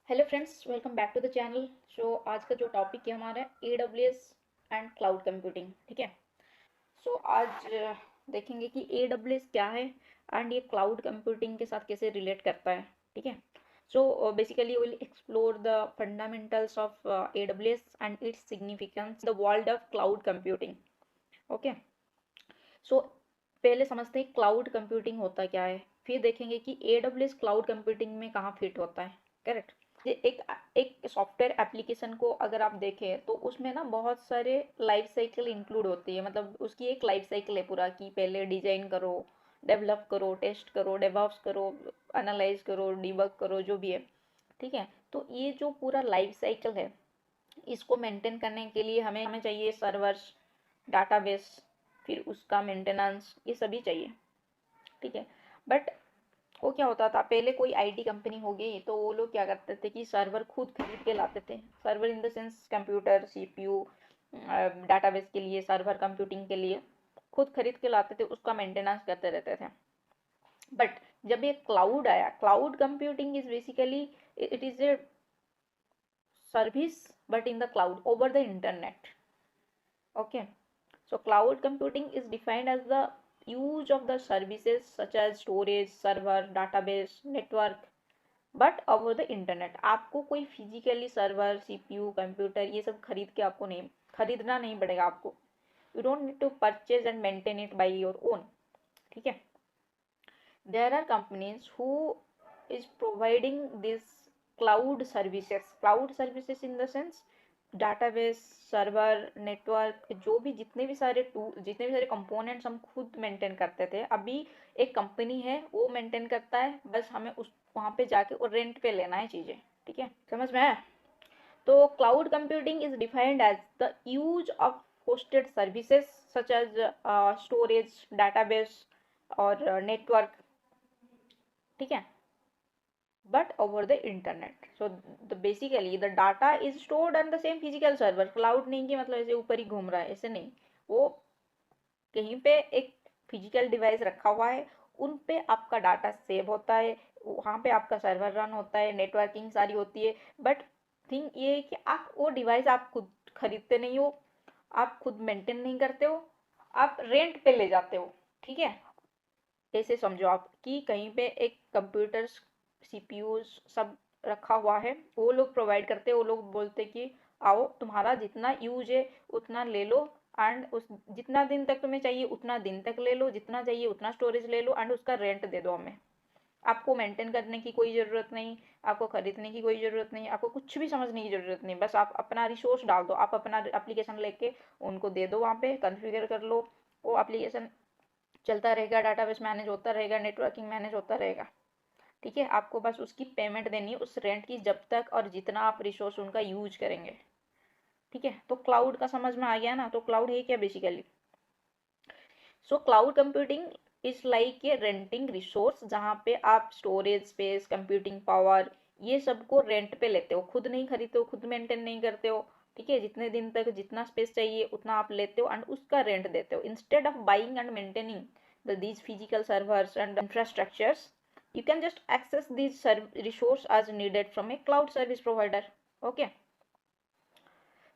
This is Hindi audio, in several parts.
Hello friends, welcome back to the channel. आज का जो टॉपिक है हमारा AWS एंड क्लाउड कंप्यूटिंग। ठीक है। आज देखेंगे कि AWS क्या है एंड ये क्लाउड कंप्यूटिंग के साथ कैसे रिलेट करता है। ठीक है। Basically will explore the fundamentals of AWS and its significance the world of cloud computing. Okay. So पहले समझते हैं क्लाउड कंप्यूटिंग होता क्या है, फिर देखेंगे कि AWS क्लाउड कंप्यूटिंग में कहाँ फिट होता है। करेक्ट। ये एक सॉफ्टवेयर एप्लीकेशन को अगर आप देखें तो उसमें ना बहुत सारे लाइफ साइकिल इंक्लूड होती है। मतलब उसकी एक लाइफ साइकिल है पूरा, कि पहले डिजाइन करो, डेवलप करो, टेस्ट करो, डेवऑप्स करो, एनालाइज करो, डिबग करो, जो भी है। ठीक है। तो ये जो पूरा लाइफ साइकिल है, इसको मेंटेन करने के लिए हमें हमें चाहिए सर्वर्स, डाटाबेस, फिर उसका मेंटेनेंस, ये सभी चाहिए। ठीक है। बट वो क्या होता था, पहले कोई आईटी कंपनी हो गई तो वो लोग क्या करते थे कि सर्वर खुद खरीद के लाते थे। Server in the sense computer, CPU, database के लिए, सर्वर कंप्यूटिंग के लिए खुद खरीद के लाते थे, उसका मेंटेनेंस करते रहते थे। बट जब ये क्लाउड आया, cloud computing is basically it is a service but in the cloud over the internet. Okay. So cloud computing is defined as the use of the services such as storage, server, database, network, but over the internet. आपको कोई फिजिकली सर्वर, सीपीयू, कंप्यूटर ये सब खरीदना नहीं पड़ेगा आपको। You don't need to purchase and maintain it by your own. ठीक है। there are companies who is providing this cloud services in the sense database, server, network, जो भी जितने भी सारे कंपोनेंट्स हम खुद मेंटेन करते थे, अभी एक कंपनी है वो मेंटेन करता है। बस हमें उस वहाँ पे जाके और रेंट पे लेना है चीज़ें। ठीक है, समझ में आया? तो cloud computing is defined as the use of hosted services such as storage, database और नेटवर्क। ठीक है, but over the internet. So basically the data is stored on the same physical server. cloud नहीं कि मतलब ऐसे ऊपर ही घूम रहा है, ऐसे नहीं। वो कहीं पे एक फिजिकल डिवाइस रखा हुआ है, उन पे आपका डाटा सेव होता है, वहाँ पे आपका सर्वर रन होता है, नेटवर्किंग सारी होती है। बट थिंग ये है कि आप वो डिवाइस आप खुद खरीदते नहीं हो, आप खुद मेंटेन नहीं करते हो, आप रेंट पे ले जाते हो। ठीक है। ऐसे समझो आप कि कहीं पे एक कंप्यूटर, सीपीयू सब रखा हुआ है, वो लोग प्रोवाइड करते हैं। वो लोग बोलते कि आओ तुम्हारा जितना यूज है उतना ले लो, एंड उस जितना दिन तक तुम्हें चाहिए उतना दिन तक ले लो, जितना चाहिए उतना स्टोरेज ले लो, एंड उसका रेंट दे दो हमें। आपको मेंटेन करने की कोई ज़रूरत नहीं, आपको खरीदने की कोई ज़रूरत नहीं, आपको कुछ भी समझने की ज़रूरत नहीं। बस आप अपना रिसोर्स डाल दो, आप अपना एप्लीकेशन लेके उनको दे दो, वहाँ पे कॉन्फ़िगर कर लो, वो एप्लीकेशन चलता रहेगा, डाटाबेस मैनेज होता रहेगा, नेटवर्किंग मैनेज होता रहेगा। ठीक है। आपको बस उसकी पेमेंट देनी है, उस रेंट की, जब तक और जितना आप रिसोर्स उनका यूज करेंगे। ठीक है। तो क्लाउड का समझ में आ गया ना? तो क्लाउड है क्या basically? So cloud computing is like a renting resource, जहाँ पे आप स्टोरेज स्पेस, कंप्यूटिंग पावर, ये सबको रेंट पे लेते हो, खुद नहीं खरीदते हो, खुद मेंटेन नहीं करते हो। ठीक है। जितने दिन तक जितना स्पेस चाहिए उतना आप लेते हो एंड उसका रेंट देते हो, instead of buying and maintaining these physical servers and infrastructures. You can just access these resource as needed from a cloud service provider. Okay.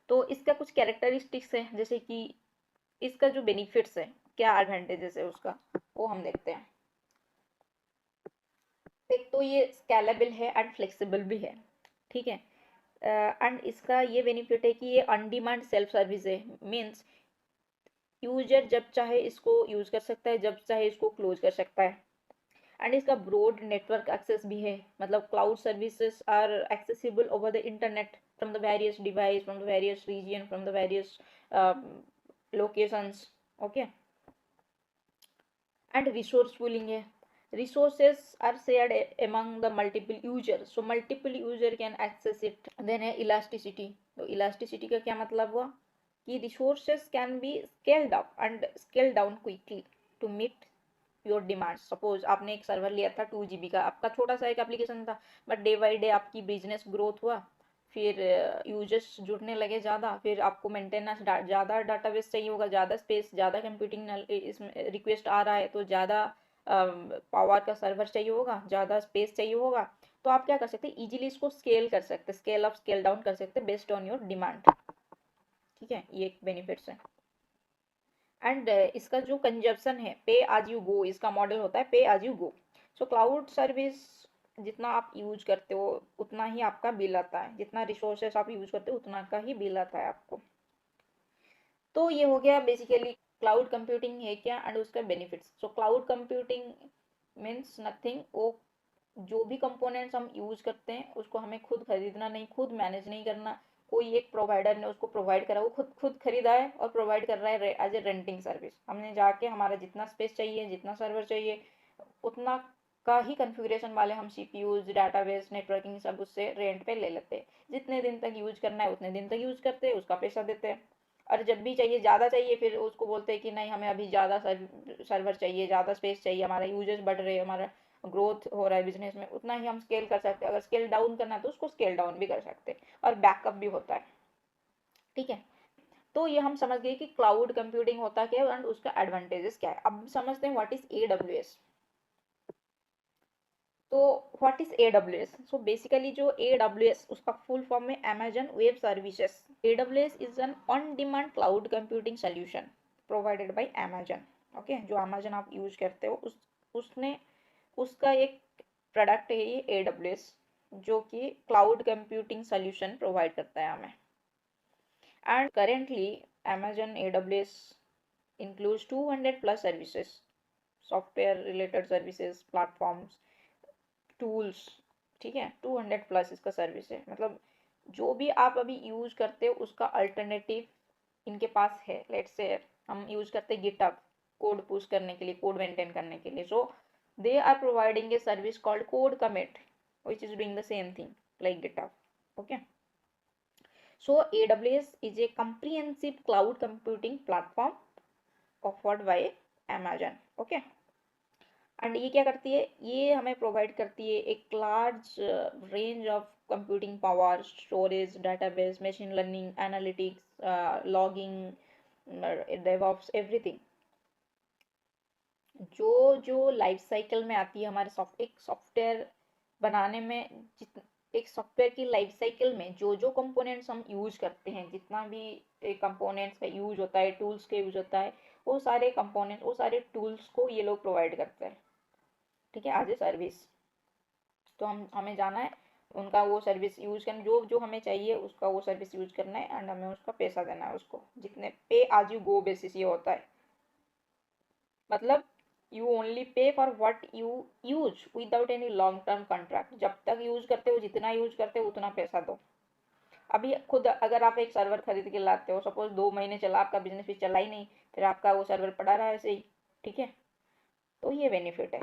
तो इसका कुछ कैरेक्टरिस्टिक्स है, जैसे कि इसका जो बेनिफिट्स है, क्या एडवांटेजेस है उसका, वो हम देखते हैं। एक तो ये स्केलेबल है एंड फ्लेक्सिबल भी है। ठीक है। एंड इसका ये बेनिफिट है कि ये ऑन डिमांड सेल्फ सर्विस है। मीन्स यूजर जब चाहे इसको यूज कर सकता है, जब चाहे इसको क्लोज कर सकता है। एंड इसका ब्रॉड नेटवर्क एक्सेस भी है। मतलब cloud services are accessible over the internet from the various device, from the various region, from the various locations. Okay. And resource pooling है। resources are shared among the multiple users, so multiple user can access it. Then है elasticity। तो elasticity का क्या मतलब हुआ कि resources can be scaled up and scaled down quickly to meet your demand. Suppose आपने एक सर्वर लिया था 2 GB का, आपका छोटा सा एक एप्लीकेशन था, बट डे बाई डे आपकी बिजनेस ग्रोथ हुआ, फिर यूजर्स जुड़ने लगे ज़्यादा, फिर आपको मेंटेनेंस ज़्यादा, डाटाबेस चाहिए होगा, ज़्यादा स्पेस, ज़्यादा कंप्यूटिंग इसमें रिक्वेस्ट आ रहा है तो ज़्यादा पावर का सर्वर चाहिए होगा, ज़्यादा स्पेस चाहिए होगा। तो आप क्या कर सकते हैं, इजीली इसको स्केल कर सकते हैं, स्केल अप स्केल डाउन कर सकते हैं बेस्ड ऑन योर डिमांड। ठीक है, ये एक बेनिफिट्स है। एंड इसका जो कंजप्शन है, पे एज यू गो, इसका मॉडल होता है pay as you go. So cloud service जितना आप यूज करते हो उतना ही आपका बिल आता है, जितना रिसोर्सेस आप यूज करते हो उतना का ही बिल आता है आपको। तो ये हो गया बेसिकली क्लाउड कंप्यूटिंग है क्या एंड उसका benefits. So cloud computing means nothing, वो जो भी कंपोनेंट्स हम यूज करते हैं उसको हमें खुद खरीदना नहीं, खुद मैनेज नहीं करना। कोई एक प्रोवाइडर ने उसको प्रोवाइड करा, वो खुद खुद खरीदा है और प्रोवाइड कर रहा है एज ए रेंटिंग सर्विस। हमने जाके हमारा जितना स्पेस चाहिए, जितना सर्वर चाहिए, उतना का ही कॉन्फ़िगरेशन वाले हम सीपीयूज, डाटाबेस, नेटवर्किंग सब उससे रेंट पे ले लेते हैं। जितने दिन तक यूज करना है उतने दिन तक यूज करते हैं, उसका पैसा देते हैं। और जब भी चाहिए, ज़्यादा चाहिए, फिर उसको बोलते हैं कि नहीं हमें अभी ज़्यादा सर्वर चाहिए, ज़्यादा स्पेस चाहिए, हमारा यूजर्स बढ़ रहे हैं, हमारा ग्रोथ हो रहा है बिजनेस में, उतना ही हम स्केल कर सकते हैं। अगर स्केल डाउन करना है तो उसको स्केल डाउन भी कर सकते हैं, और बैकअप भी होता है। ठीक है, तो ये हम समझ गए कि क्लाउड कंप्यूटिंग होता क्या है एंड उसका एडवांटेजेस क्या है। अब समझते हैं व्हाट इज AWS। तो what is AWS? So basically जो AWS, उसका फुल फॉर्म में Amazon web services. AWS is an on demand cloud computing solution provided by Amazon. Okay, जो अमेजन आप यूज करते हो उसने उसका एक प्रोडक्ट है ये AWS, जो कि क्लाउड कंप्यूटिंग सोल्यूशन प्रोवाइड करता है हमें। And currently Amazon AWS includes 200 plus services, software related services, platforms, tools. ठीक है, 200 प्लस इसका सर्विस है। मतलब जो भी आप अभी यूज करते हो उसका अल्टरनेटिव इनके पास है। लेट्स से हम यूज करते हैं गिटहब कोड पुश करने के लिए, कोड मेंटेन करने के लिए। So they are providing a service called code commit which is doing the same thing like GitHub. Okay, so AWS is a comprehensive cloud computing platform offered by Amazon. Okay, and ये क्या करती है, ये हमें प्रोवाइड करती है एक large range of computing power, storage, database, machine learning, analytics, logging, DevOps, everything. जो जो लाइफ साइकिल में आती है हमारे एक सॉफ्टवेयर बनाने में, एक सॉफ्टवेयर की लाइफ साइकिल में जो जो कंपोनेंट्स हम यूज करते हैं, जितना भी कंपोनेंट्स का यूज होता है, टूल्स का यूज होता है, वो सारे कंपोनेंट, वो सारे टूल्स को ये लोग प्रोवाइड करते हैं। ठीक है, एज ए सर्विस। तो हमें जाना है उनका वो सर्विस यूज करना, जो जो हमें चाहिए उसका वो सर्विस यूज करना है एंड हमें उसका पैसा देना है उसको, जितने पे आज यू गो बेसिस ये होता है। मतलब you only pay for what you use without any long term contract. जब तक यूज करते हो, जितना यूज करते हो उतना पैसा दो। अभी खुद अगर आप एक सर्वर खरीद के लाते हो, सपोज 2 महीने चला, आपका बिजनेस भी चला ही नहीं, फिर आपका वो सर्वर पड़ा रहा है ऐसे ही। ठीक है, तो ये बेनिफिट है।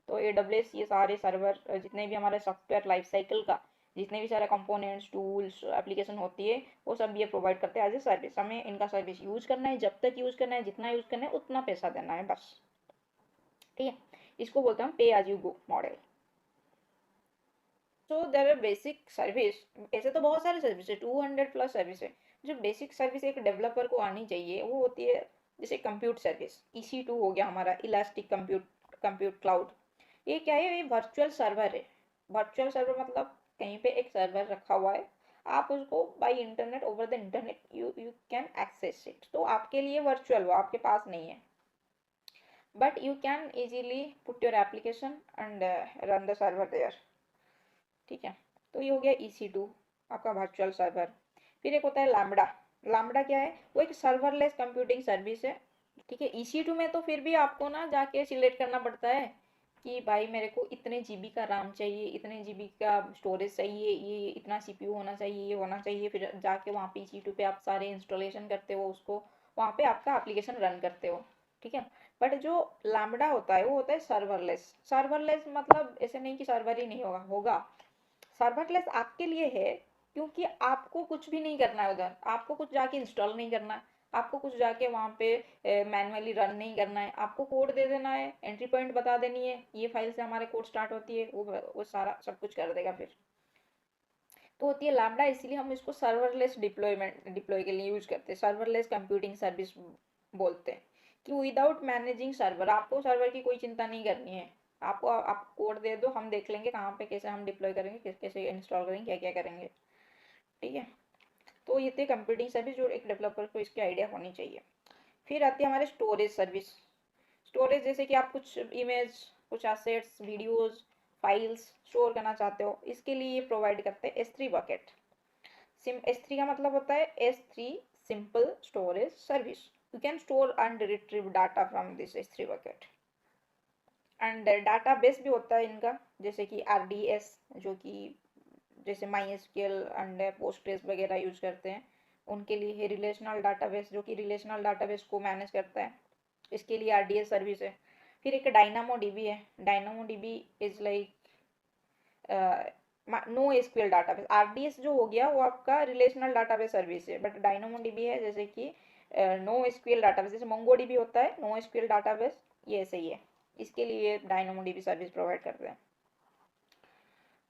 तो AWS ये सारे सर्वर, जितने भी हमारे सॉफ्टवेयर लाइफ साइकिल का जितने भी सारे कंपोनेंट्स, टूल्स, एप्लीकेशन होती है, वो सब ये प्रोवाइड करते हैं एज ए सर्विस। हमें इनका सर्विस यूज करना है, जब तक यूज करना है, जितना यूज करना है उतना पैसा देना है बस। ठीक है, इसको बोलते हैं pay as you go model. So there are basic service. ऐसे तो बहुत सारे सर्विस है, 200 प्लस सर्विस है। जो बेसिक सर्विस एक डेवलपर को आनी चाहिए वो होती है जैसे कंप्यूट सर्विस। EC2 हो गया हमारा, इलास्टिक कंप्यूट क्लाउड। ये क्या है, ये वर्चुअल सर्वर है। वर्चुअल सर्वर मतलब कहीं पे एक सर्वर रखा हुआ है, आप उसको by internet, over the internet you you can access it. तो आपके लिए वर्चुअल, वो आपके पास नहीं है, but you can easily put your application and run the server there. ठीक है, तो ये हो गया EC2 आपका वर्चुअल सर्वर। फिर एक होता है लैम्बडा। लैम्बडा क्या है, वो एक सर्वरलेस कंप्यूटिंग सर्विस है। ठीक है, EC2 में तो फिर भी आपको ना जाके सिलेक्ट करना पड़ता है कि भाई मेरे को इतने जीबी का RAM चाहिए, इतने जीबी का स्टोरेज चाहिए, ये इतना CPU होना चाहिए, ये होना चाहिए। फिर जाके वहाँ पे EC2 पे आप सारे इंस्टॉलेशन करते हो उसको, वहाँ पे आपका एप्लीकेशन रन करते हो। ठीक है, बट जो लैम्बडा होता है वो होता है सर्वरलेस। सर्वरलेस मतलब ऐसे नहीं कि सर्वर ही नहीं होगा, होगा। सर्वरलेस आपके लिए है क्योंकि आपको कुछ भी नहीं करना है उधर, आपको कुछ जाके इंस्टॉल नहीं करना है, आपको कुछ जाके वहाँ पे मैनुअली रन नहीं करना है। आपको कोड दे देना है, एंट्री पॉइंट बता देनी है, ये फाइल से हमारे कोड स्टार्ट होती है, वो सारा सब कुछ कर देगा फिर। तो होती है लैम्बडा, इसीलिए हम इसको सर्वरलेस डिप्लॉय के लिए यूज करते हैं, सर्वरलेस कंप्यूटिंग सर्विस बोलते हैं। कि विदाउट मैनेजिंग सर्वर, आपको सर्वर की कोई चिंता नहीं करनी है। आपको आप कोड दे दो, हम देख लेंगे कहाँ पे कैसे हम डिप्लॉय करेंगे, कैसे इंस्टॉल करेंगे, क्या क्या करेंगे। ठीक है, तो ये थे कंप्यूटिंग सर्विस जो एक डेवलपर को इसकी आइडिया होनी चाहिए। फिर आती है हमारे स्टोरेज सर्विस। स्टोरेज जैसे कि आप कुछ इमेज, कुछ एसेट्स, वीडियोस, फाइल्स स्टोर करना चाहते हो, इसके लिए ये प्रोवाइड करते हैं S3 बकेट। S3 का मतलब होता है S3 simple storage service. You can store and retrieve data from this S3 bucket. And data base भी होता है इनका, जैसे कि RDS, जो कि जैसे MySQL एंड पोस्टग्रेस वगैरह यूज करते हैं, उनके लिए है रिलेशनल डाटाबेस, जो कि रिलेशनल डाटाबेस को मैनेज करता है, इसके लिए RDS सर्विस है। फिर एक डायनामो DB है। Dynamo DB is like no SQL database. RDS जो हो गया वो आपका रिलेशनल डाटाबेस सर्विस है, बट डायनामो DB है जैसे कि नो एसक्यूएल डाटाबेस, जैसे मोंगो DB होता है नो एसक्यूएल डाटाबेस, ये ऐसे ही है, इसके लिए डायनामो DB सर्विस प्रोवाइड करते हैं।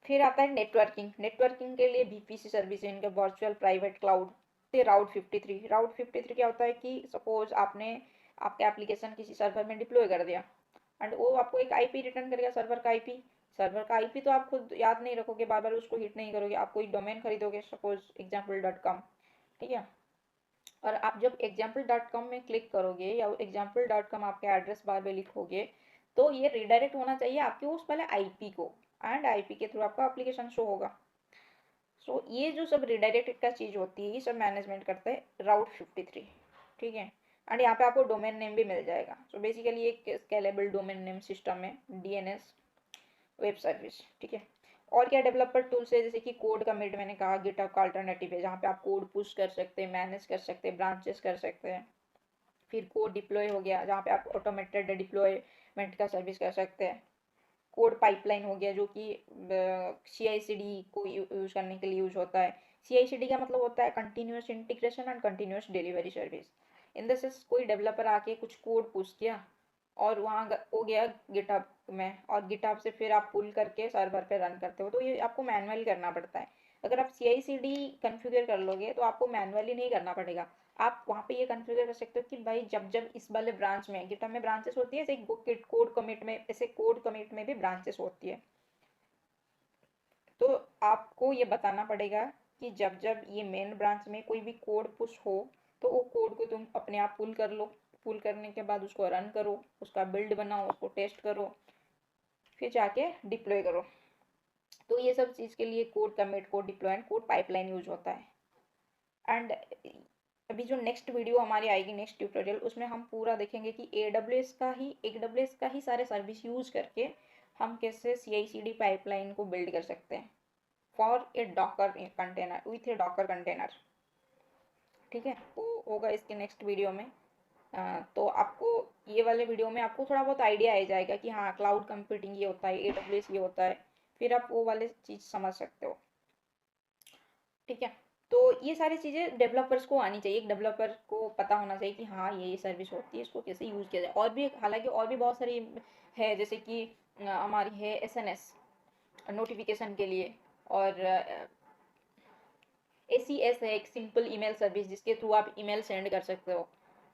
फिर आता है नेटवर्किंग। नेटवर्किंग के लिए VPC सर्विस है इनका, वर्चुअल प्राइवेट क्लाउड। राउट 53। राउट 53 क्या होता है कि सपोज आपने आपका एप्लीकेशन किसी सर्वर में डिप्लॉय कर दिया, एंड वो आपको एक IP रिटर्न करेगा, सर्वर का IP। सर्वर का IP तो आप खुद याद नहीं रखोगे, बार बार उसको हिट नहीं करोगे, आप कोई डोमेन खरीदोगे, सपोज example.com। ठीक है, और आप जब example.com में क्लिक करोगे या example.com आपके एड्रेस बार में लिखोगे, तो ये रिडायरेक्ट होना चाहिए आपके उस वाले IP को, एंड IP के थ्रू आपका एप्लीकेशन शो होगा। सो ये जो सब रिडायरेक्ट का चीज़ होती है, ये सब मैनेजमेंट करता है राउट 53। ठीक है, एंड यहाँ पे आपको डोमेन नेम भी मिल जाएगा। सो बेसिकली एक स्केलेबल डोमेन नेम सिस्टम है, DNS वेब सर्विस। ठीक है, और क्या डेवलपर टूल्स है, जैसे कि कोड कमिट, मैंने कहा गिटहब का अल्टरनेटिव है, जहाँ पे आप कोड पुश कर सकते हैं, मैनेज कर सकते हैं, ब्रांचेस कर सकते हैं। फिर कोड डिप्लॉय हो गया, जहाँ पे आप ऑटोमेटेड डिप्लॉयमेंट का सर्विस कर सकते हैं। कोड पाइपलाइन हो गया, जो कि CI/CD को यूज करने के लिए यूज होता है। CI/CD का मतलब होता है continuous integration and continuous delivery service. In the sense कोई डेवलपर आके कुछ कोड पुश किया और वहाँ हो गया गिटहब में, और गिटहब से फिर आप पुल करके सर्वर पे रन करते हो, तो ये आपको मैनुअली करना पड़ता है। अगर आप CI/CD कन्फिगर कर लोगे तो आपको मैनुअली नहीं करना पड़ेगा। आप वहाँ पे ये कन्फिगर कर सकते हो कि भाई जब जब इस वाले ब्रांच में, गिटहब में ब्रांचेस होती है, ऐसे कोड कमिट में, ऐसे कोड कमिट में भी ब्रांचेस होती है। तो आपको ये बताना पड़ेगा कि जब जब ये मेन ब्रांच में कोई भी कोड पुश हो, तो वो कोड को तुम अपने आप पुल कर लो। पुल करने के बाद उसको रन करो, उसका बिल्ड बनाओ, उसको टेस्ट करो, फिर जाके डिप्लॉय करो। तो ये सब चीज़ के लिए code commit, code deploy and code pipeline use होता है। एंड अभी जो नेक्स्ट वीडियो हमारी आएगी, नेक्स्ट ट्यूटोरियल, उसमें हम पूरा देखेंगे कि AWS का ही सारे सर्विस यूज करके हम कैसे CI/CD पाइपलाइन को बिल्ड कर सकते हैं for a Docker container, with A Docker container. ठीक है, वो होगा इसके नेक्स्ट वीडियो में। तो आपको ये वाले वीडियो में आपको थोड़ा बहुत आइडिया आ जाएगा कि हाँ क्लाउड कंप्यूटिंग ये होता है, AWS ये होता है, फिर आप वो वाले चीज़ समझ सकते हो। ठीक है, तो ये सारी चीज़ें डेवलपर्स को आनी चाहिए, एक डेवलपर को पता होना चाहिए कि हाँ ये सर्विस होती है, इसको कैसे यूज़ किया जाए। और भी हालांकि और भी बहुत सारी है, जैसे कि हमारी है SNS नोटिफिकेशन के लिए, और ACS है एक सिंपल ईमेल सर्विस, जिसके थ्रू आप ईमेल सेंड कर सकते हो।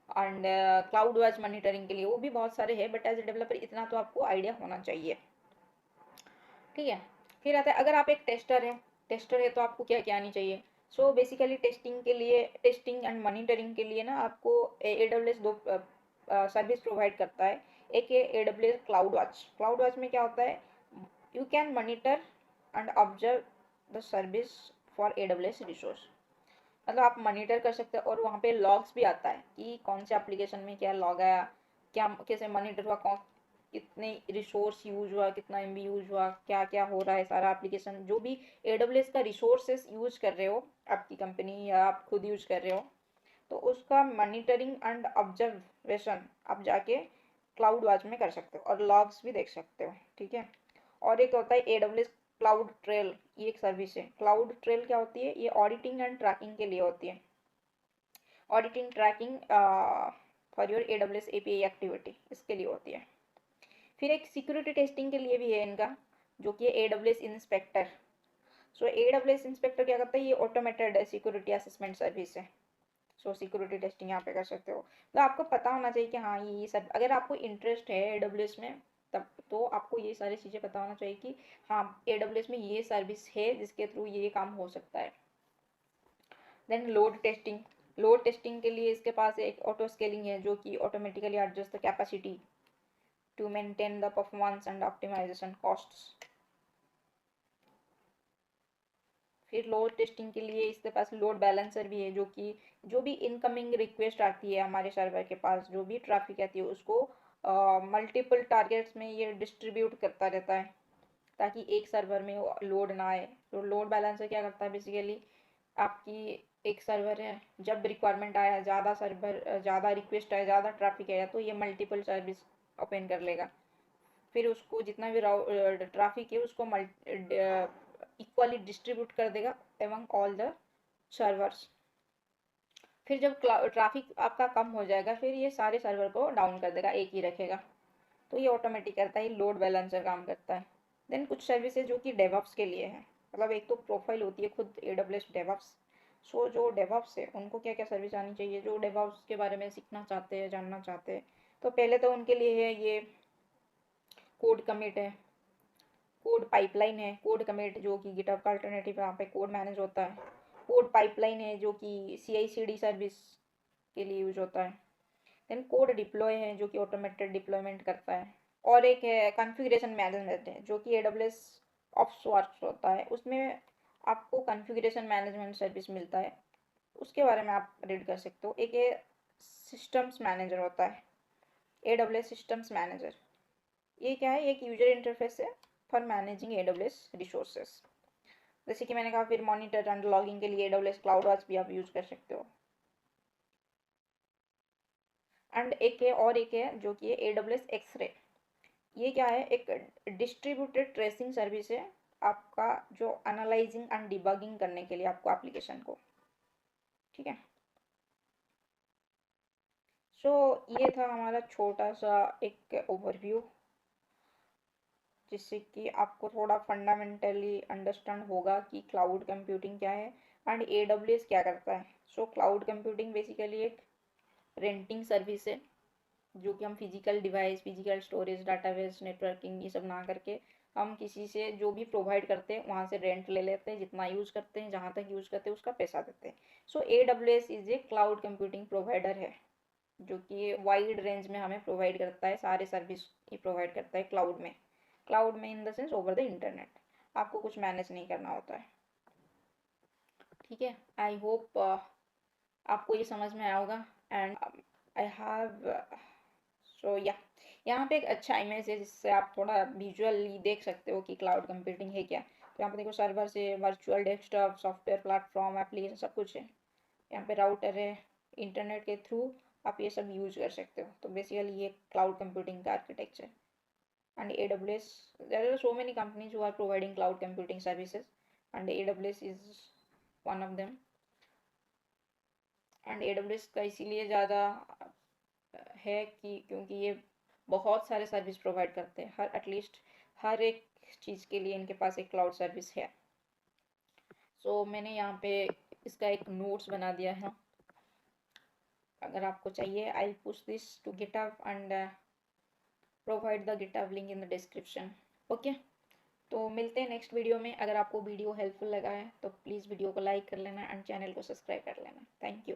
एंड क्लाउड वॉच मॉनिटरिंग के लिए वो भी बहुत सारे हैं, बट एज ए डेवलपर इतना तो आपको आइडिया होना चाहिए। ठीक है, फिर आता है अगर आप एक टेस्टर है तो आपको क्या क्या आनी चाहिए। सो बेसिकली टेस्टिंग के लिए, टेस्टिंग एंड मॉनिटरिंग के लिए ना आपको AWS दो सर्विस प्रोवाइड करता है। एक है AWS cloud watch. Cloud watch में क्या होता है, you can monitor and observe the service for AWS resource. मतलब आप मॉनिटर कर सकते हैं, और वहाँ पे लॉग्स भी आता है कि कौन से एप्लीकेशन में क्या लॉग आया, क्या कैसे मॉनिटर हुआ, कौन कितने रिसोर्स यूज हुआ, कितना MB यूज हुआ, क्या क्या हो रहा है, सारा एप्लीकेशन जो भी AWS का रिसोर्सेस यूज कर रहे हो, आपकी कंपनी या आप खुद यूज कर रहे हो, तो उसका मॉनिटरिंग एंड ऑब्जर्वेशन आप जाके क्लाउड वॉच में कर सकते हो, और लॉग्स भी देख सकते हो। ठीक है, और एक होता है AWS क्लाउड ट्रेल, ये एक सर्विस है। क्लाउड ट्रेल क्या होती है, ये ऑडिटिंग एंड ट्रैकिंग के लिए होती है। Auditing tracking for your AWS API activity, इसके लिए होती है। फिर एक सिक्योरिटी टेस्टिंग के लिए भी है इनका, जो कि AWS इंस्पेक्टर। सो AWS इंस्पेक्टर क्या करता है, ये ऑटोमेटेड सिक्योरिटी असेसमेंट सर्विस है। सो सिक्योरिटी टेस्टिंग यहाँ पे कर सकते हो। तो आपको पता होना चाहिए कि हाँ ये सब, अगर आपको इंटरेस्ट है AWS में, तब तो आपको ये सारी चीज़ें पता होना चाहिए कि हाँ AWS में ये सर्विस है जिसके थ्रू ये काम हो सकता है। देन लोड टेस्टिंग के लिए इसके पास एक ऑटो स्केलिंग है जो कि automatically adjust the capacity to maintain the performance and optimization costs. फिर लोड टेस्टिंग के लिए इसके पास लोड बैलेंसर भी है जो कि जो भी इनकमिंग रिक्वेस्ट आती है हमारे सर्वर के पास, जो भी ट्रैफिक आती है उसको मल्टीपल टारगेट्स में ये डिस्ट्रीब्यूट करता रहता है ताकि एक सर्वर में लोड ना आए। तो लोड बैलेंसर क्या करता है बेसिकली, आपकी एक सर्वर है, जब रिक्वायरमेंट आया, ज़्यादा रिक्वेस्ट आया, ज़्यादा ट्रैफिक आया तो ये मल्टीपल सर्विस ओपन कर लेगा। फिर उसको जितना भी ट्रैफिक है उसको इक्वली डिस्ट्रीब्यूट कर देगा एमंग ऑल द सर्वर्स। फिर जब ट्रैफिक आपका कम हो जाएगा फिर ये सारे सर्वर को डाउन कर देगा, एक ही रखेगा। तो ये ऑटोमेटिक करता है, लोड बैलेंसर काम करता है। देन कुछ सर्विसेज जो कि डेवऑप्स के लिए है, मतलब एक तो प्रोफाइल होती है खुद AWS डेवऑप्स। सो जो डेवऑप्स है उनको क्या क्या सर्विस आनी चाहिए, जो डेवऑप्स के बारे में सीखना चाहते हैं, जानना चाहते हैं, तो पहले तो उनके लिए है ये कोड कमिट है, कोड पाइपलाइन है। कोड कमिट जो कि गिटहब का अल्टरनेटिव है, यहाँ पे कोड मैनेज होता है। कोड पाइपलाइन है जो कि CI/CD सर्विस के लिए यूज होता है। देन कोड डिप्लॉय है जो कि ऑटोमेटेड डिप्लॉयमेंट करता है। और एक है कॉन्फ़िगरेशन मैनेजमेंट है जो कि AWS ऑप्सवर्क्स होता है, उसमें आपको कॉन्फ़िगरेशन मैनेजमेंट सर्विस मिलता है, उसके बारे में आप रीड कर सकते हो। एक है सिस्टम्स मैनेजर होता है, AWS सिस्टम्स मैनेजर। ये क्या है, एक यूजर इंटरफेस है फॉर मैनेजिंग AWS रिसोर्सेस। जैसे कि मैंने कहा, फिर मॉनिटर एंड लॉगिंग के लिए AWS CloudWatch भी आप यूज कर सकते हो। एंड एक है जो कि AWS X-ray। ये क्या है, एक डिस्ट्रीब्यूटेड ट्रेसिंग सर्विस है आपका, जो एनालाइजिंग एंड डिबगिंग करने के लिए आपको एप्लीकेशन को, ठीक है। सो ये था हमारा छोटा सा एक ओवरव्यू, जिससे कि आपको थोड़ा फंडामेंटली अंडरस्टैंड होगा कि क्लाउड कंप्यूटिंग क्या है एंड AWS क्या करता है। सो क्लाउड कंप्यूटिंग बेसिकली एक रेंटिंग सर्विस है जो कि हम physical device, physical storage, database, networking ये सब ना करके हम किसी से जो भी प्रोवाइड करते हैं वहाँ से रेंट ले लेते हैं, जितना यूज़ करते हैं, जहाँ तक यूज़ करते हैं उसका पैसा देते हैं। सो AWS is a cloud computing provider है जो कि वाइड रेंज में हमें प्रोवाइड करता है, सारे सर्विस ही प्रोवाइड करता है क्लाउड में in the sense over the internet. आपको कुछ मैनेज नहीं करना होता है, ठीक है। आई होप आपको ये समझ में आया होगा। एंड आई हैव सो या यहाँ पे एक अच्छा इमेज है जिससे आप थोड़ा विजुअली देख सकते हो कि क्लाउड कंप्यूटिंग है क्या। तो यहाँ पे देखो, सर्वर से virtual desktop, software platform, application सब कुछ है। यहाँ पे राउटर है, इंटरनेट के थ्रू आप ये सब यूज कर सकते हो। तो बेसिकली ये क्लाउड कंप्यूटिंग का architecture. And AWS, there are so many companies who are providing cloud computing services and AWS is one of them. And AWS का इसीलिए ज़्यादा है कि क्योंकि ये बहुत सारे सर्विस प्रोवाइड करते हैं, हर एटलीस्ट हर एक चीज़ के लिए इनके पास एक क्लाउड सर्विस है। सो मैंने यहाँ पे इसका एक नोट्स बना दिया है, अगर आपको चाहिए I push this to GitHub and provide the GitHub link in the description. Okay, तो मिलते हैं नेक्स्ट वीडियो में। अगर आपको वीडियो हेल्पफुल लगा है तो प्लीज़ वीडियो को लाइक कर लेना एंड चैनल को सब्सक्राइब कर लेना। Thank you.